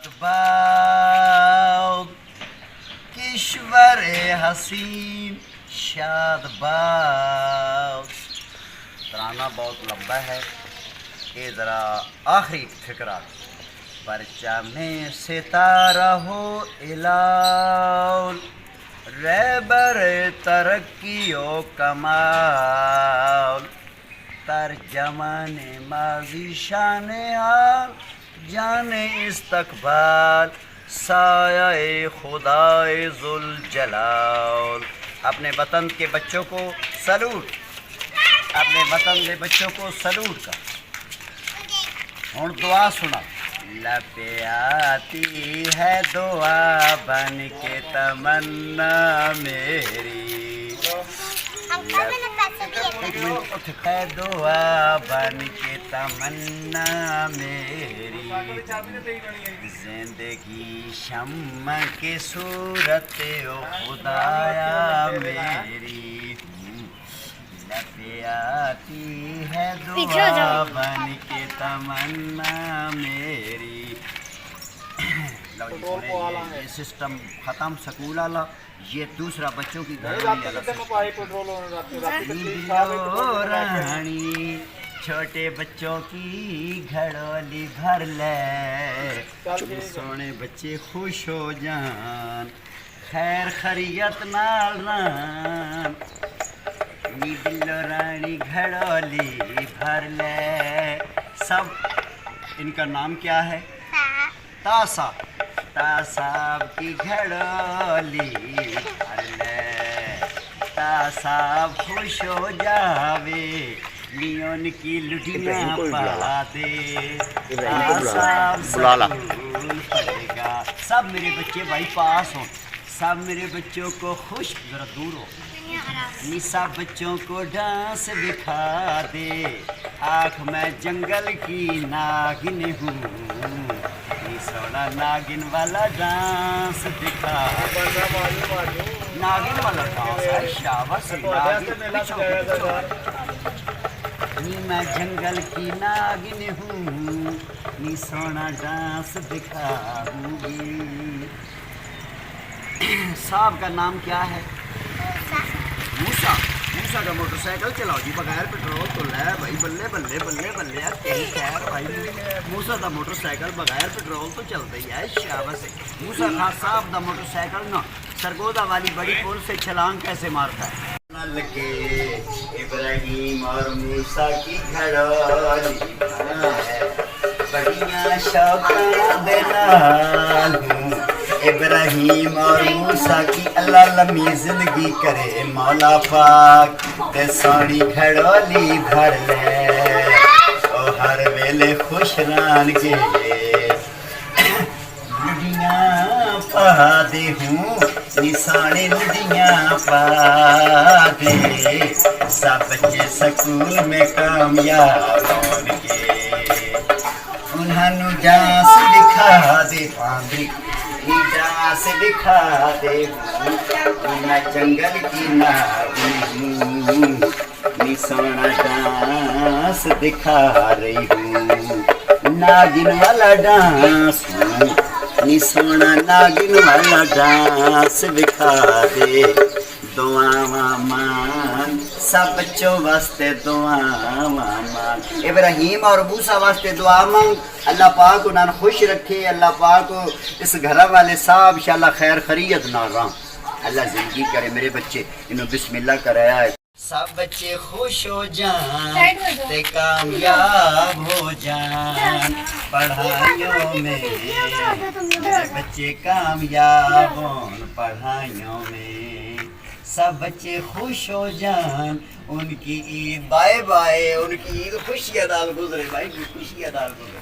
شاد باد کشور حسین شاد باد. ترانہ بہت لمبا ہے، یہ ذرا آخری فکرہ. پرچم ستارہ ہو الال، رہبر ترقی و کمال، ترجمان ماضی شان حال، جان استقبال، سایہ خدائے ذوالجلال. اپنے وطن کے بچوں کو سلوٹ، اپنے وطن کے بچوں کو سلوٹ کا. ہوں دعا سنا. لپے آتی ہے دعا بن کے تمنا میری، ہے دعا بن کے تمنا میری، زندگی شمع کی صورت او خدایا میری. لپے آتی ہے دعا بن کے تمنا میری. یہ سسٹم ختم سکول والا، یہ دوسرا بچوں کی رانی چھوٹے بچوں کی گھڑولی بھر لے، سونے بچے خوش ہو جان، خیر خیریت نال ران. بلو رانی گھڑولی بھر لے. سب ان کا نام کیا ہے؟ تاسا. تاساب کی گھڑولی بھر لے، تاساب خوش ہو جاوے، لیون کی لٹیاں پا دے، تاساب سکول پڑے گا. سب میرے بچے بھائی پاس ہوں، سب میرے بچوں کو خوش. ذرا دور ہو. سب بچوں کو ڈانس دکھا دے، آنکھ میں جنگل کی ناگن ہوں، سونا ناگن والا ڈانس دکھا. ناگن والا ڈانس ہے شاباش. میں جنگل کی ناگن ہوں، نی سونا ڈانس دکھاؤں گی. صاحب کا نام کیا ہے؟ موسیٰ. موسیٰ کا موٹر سائیکل چلاؤ جی بغیر پیٹرول تو لے بھائی. بلے بلے بلے بلے خیر بھائی. موسیٰ دا موٹر سائیکل بغیر پیٹرول تو چلتا ہی ہے. شاباش. موسیٰ خان صاحب دا موٹر سائیکل نا سرگودا والی بڑی پل سے چھلانگ کیسے مارتا ہے؟ لگے ابراہیم اور موسیٰ کی گھڑولی ہے، بڑیاں شوقاں دے نال ہوں. ابراہیم اور موسیٰ کی اللہ لمبی زندگی کرے مولا پاک، تے سونی گھڑولی بھر لے، او ہر ویلے خوش ران کے لڈیاں پا دے ہوں، نسانے لڈیاں پا دے. سب بچے سکول میں کامیاب ہون کے، انہوں ڈانس دکھا دے. پاندری ڈانس دکھا دے، میں جنگل کی ناگن ہوں، نی سونا ڈانس دکھا رہی ہوں. ناگن والا ڈانس ہوں، نی سونا ناگن والا ڈانس دکھا دے. دعاواں مان سب بچوں واسطے دعاواں مان. ابراہیم اور موسیٰ واسطے دعا مانگ، اللہ پاک انہاں خوش رکھے. اللہ پاک اس گھر والے صاحب انشاءاللہ خیر خیریت نہ رہا. اللہ زندگی کرے. میرے بچے انہوں بسم اللہ کرایا ہے. سب بچے خوش ہو جان تے کامیاب ہو جان پڑھائیوں میں، میرے بچے کامیاب ہوں پڑھائیوں میں. سب بچے خوش ہو جان. ان کی عید بائے بائے، ان کی عید خوشی دار گزرے بھائی، خوشی دار گزرے.